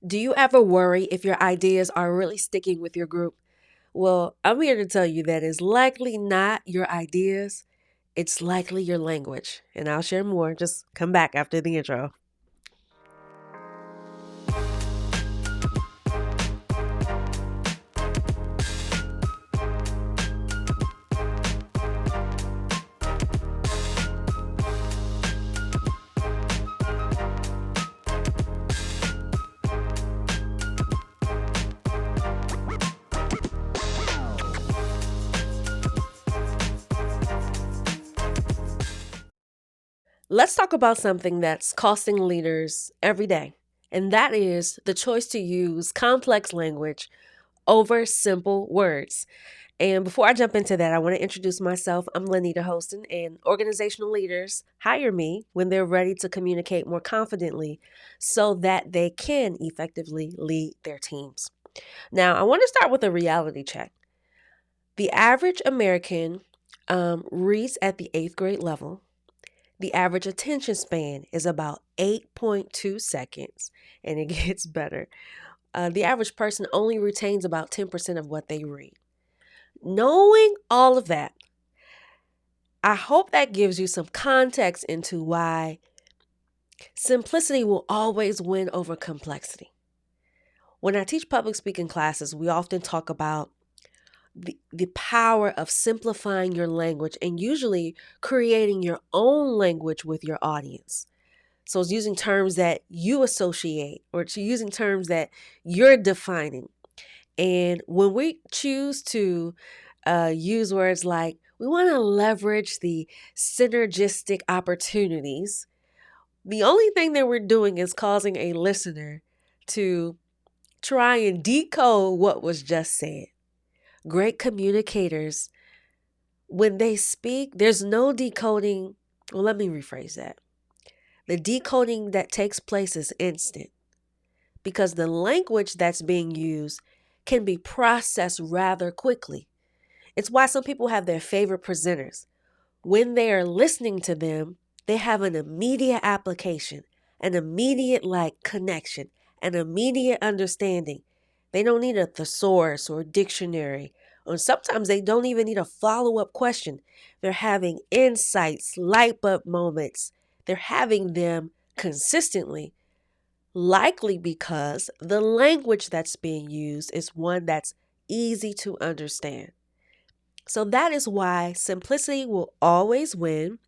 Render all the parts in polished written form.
Do you ever worry if your ideas are really sticking with your group? Well, I'm here to tell you that it's likely not your ideas, it's likely your language. And I'll share more. Just come back after the intro. Let's talk about something that's costing leaders every day, and that is the choice to use complex language over simple words. And before I jump into that, I want to introduce myself. I'm Linnita Hosten, and organizational leaders hire me when they're ready to communicate more confidently so that they can effectively lead their teams. Now, I want to start with a reality check. The average American reads at the eighth grade level. The average attention span is about 8.2 seconds, and it gets better. The average person only retains about 10% of what they read. Knowing all of that, I hope that gives you some context into why simplicity will always win over complexity. When I teach public speaking classes, we often talk about the power of simplifying your language and usually creating your own language with your audience. So it's using terms that you associate or to using terms that you're defining. And when we choose to use words like, we want to leverage the synergistic opportunities, the only thing that we're doing is causing a listener to try and decode what was just said. Great communicators, when they speak, there's no decoding. Well, let me rephrase that. The decoding that takes place is instant because the language that's being used can be processed rather quickly. It's why some people have their favorite presenters. When they are listening to them, they have an immediate application, an immediate connection, an immediate understanding. They don't need a thesaurus or dictionary, or sometimes they don't even need a follow-up question. They're having insights, light bulb moments. They're having them consistently, likely because the language that's being used is one that's easy to understand. So that is why simplicity will always win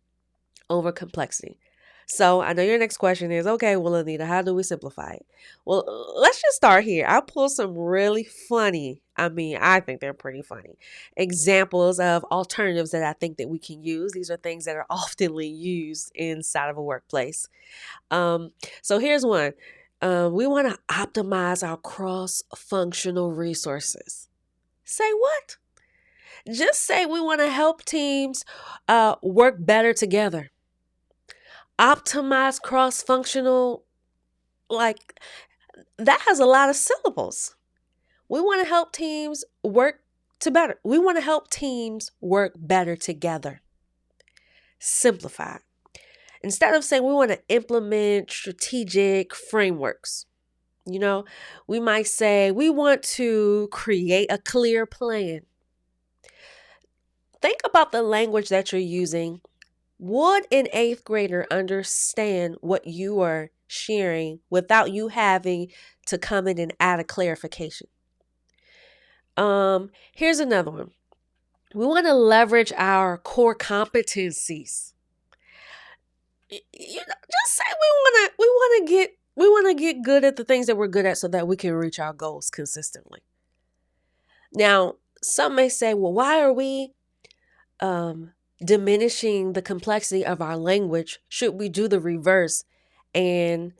over complexity. So I know your next question is, okay, well, Anita, how do we simplify it? Well, let's just start here. I'll pull some really funny, I think they're pretty funny, examples of alternatives that I think that we can use. These are things that are oftenly used inside of a workplace. So here's one. We want to optimize our cross-functional resources. Say what? Just say we want to help teams work better together. Optimize cross-functional, like that has a lot of syllables. We want to help teams work to better. We want to help teams work better together. Simplify. Instead of saying we want to implement strategic frameworks, we might say we want to create a clear plan. Think about the language that you're using. Would an eighth grader understand what you are sharing without you having to come in and add a clarification? Here's another one. We want to leverage our core competencies. Just say we want to get good at the things that we're good at so that we can reach our goals consistently. Now, some may say, well, why are we diminishing the complexity of our language? Should we do the reverse and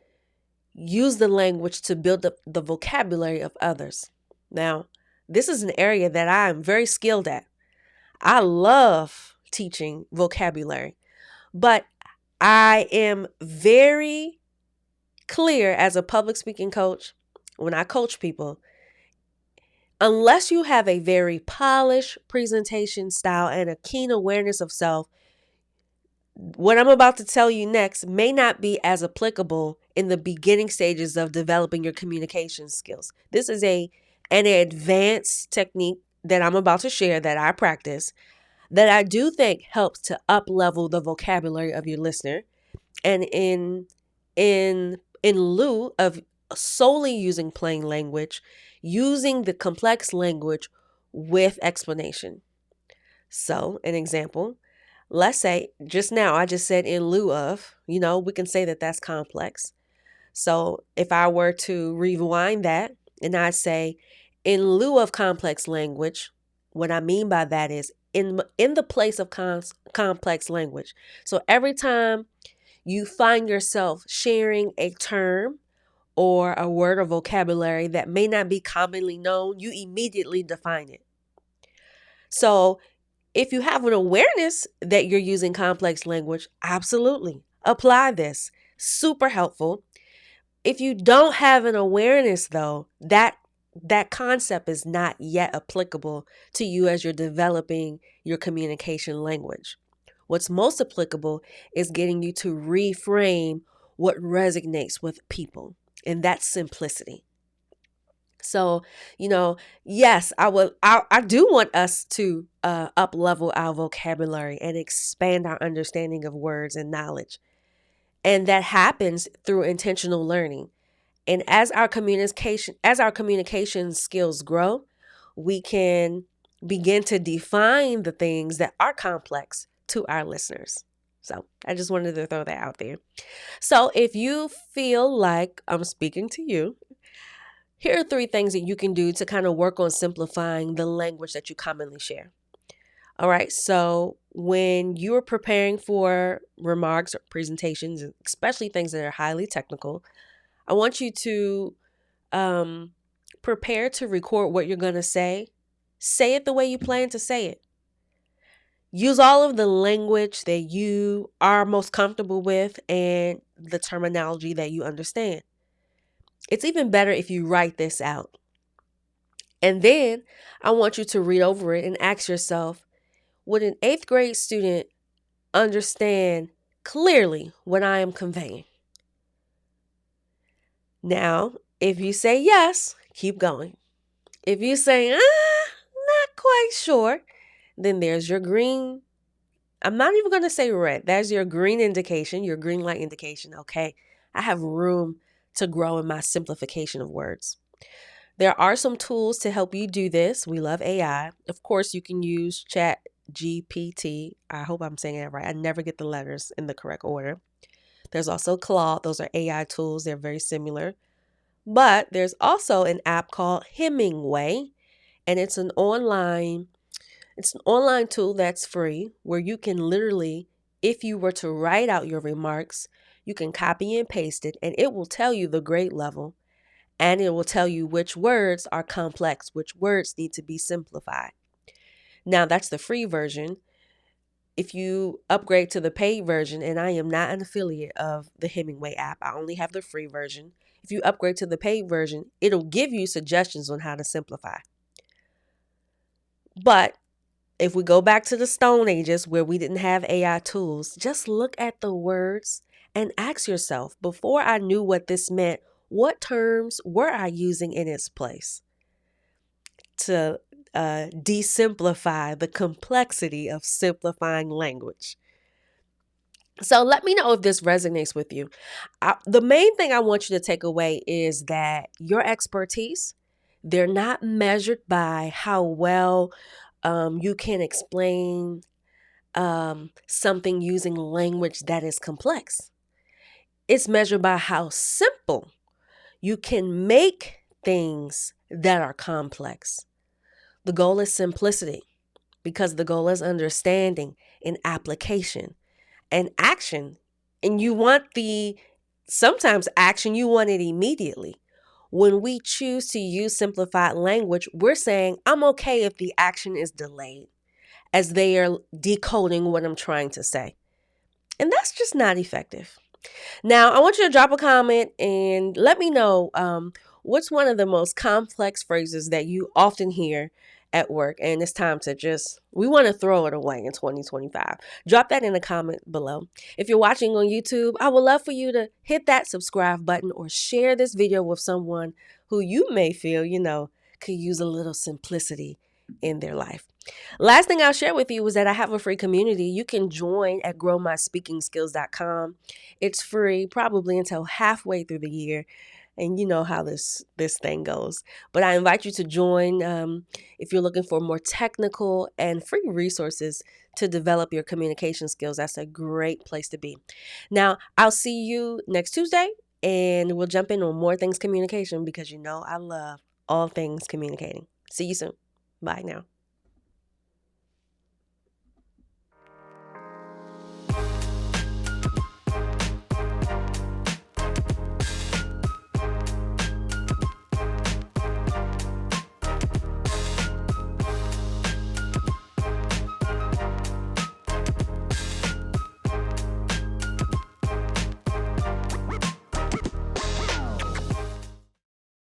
use the language to build up the vocabulary of others? Now, this is an area that I am very skilled at. I love teaching vocabulary, but I am very clear as a public speaking coach when I coach people. Unless you have a very polished presentation style and a keen awareness of self, What I'm about to tell you next may not be as applicable in the beginning stages of developing your communication skills. This is an advanced technique that I'm about to share that I practice that I do think helps to up level the vocabulary of your listener. And in lieu of solely using plain language, using the complex language with explanation. So, an example, let's say just now I just said in lieu of, we can say that that's complex. So, if I were to rewind that and I say in lieu of complex language, what I mean by that is in the place of complex language. So, every time you find yourself sharing a term or a word or vocabulary that may not be commonly known, you immediately define it. So, if you have an awareness that you're using complex language, absolutely apply this. Super helpful. If you don't have an awareness though, that concept is not yet applicable to you as you're developing your communication language. What's most applicable is getting you to reframe what resonates with people, and that's simplicity. So, yes, I do want us to up level our vocabulary and expand our understanding of words and knowledge. And that happens through intentional learning. And as our communication skills grow, we can begin to define the things that are complex to our listeners. So I just wanted to throw that out there. So if you feel like I'm speaking to you, here are 3 things that you can do to kind of work on simplifying the language that you commonly share. All right, so when you're preparing for remarks or presentations, especially things that are highly technical, I want you to prepare to record what you're going to say. Say it the way you plan to say it. Use all of the language that you are most comfortable with and the terminology that you understand. It's even better if you write this out. And then I want you to read over it and ask yourself, would an 8th grade student understand clearly what I am conveying? Now, if you say yes, keep going. If you say, not quite sure, then there's your green. I'm not even going to say red. There's your green indication, your green light indication. Okay, I have room to grow in my simplification of words. There are some tools to help you do this. We love AI. Of course, you can use Chat GPT. I hope I'm saying that right. I never get the letters in the correct order. There's also Claude. Those are AI tools. They're very similar. But there's also an app called Hemingway, and it's an online tool that's free where you can literally, if you were to write out your remarks, you can copy and paste it, and it will tell you the grade level, and it will tell you which words are complex, which words need to be simplified. Now, that's the free version. If you upgrade to the paid version, and I am not an affiliate of the Hemingway app, I only have the free version. If you upgrade to the paid version, it'll give you suggestions on how to simplify. But if we go back to the Stone Ages where we didn't have AI tools, just look at the words and ask yourself, before I knew what this meant, what terms were I using in its place to desimplify the complexity of simplifying language? So let me know if this resonates with you. The main thing I want you to take away is that your expertise, they're not measured by how well you can explain something using language that is complex. It's measured by how simple you can make things that are complex. The goal is simplicity because the goal is understanding and application and action. And sometimes action, you want it immediately. When we choose to use simplified language, we're saying, I'm okay if the action is delayed as they are decoding what I'm trying to say. And that's just not effective. Now, I want you to drop a comment and let me know what's one of the most complex phrases that you often hear at work, and it's time to we want to throw it away in 2025. Drop that in the comment below. If you're watching on YouTube, I would love for you to hit that subscribe button or share this video with someone who you may feel, could use a little simplicity in their life. Last thing I'll share with you is that I have a free community. You can join at growmyspeakingskills.com. It's free, probably until halfway through the year. And you know how this thing goes. But I invite you to join if you're looking for more technical and free resources to develop your communication skills. That's a great place to be. Now, I'll see you next Tuesday, and we'll jump in on more things communication because I love all things communicating. See you soon. Bye now.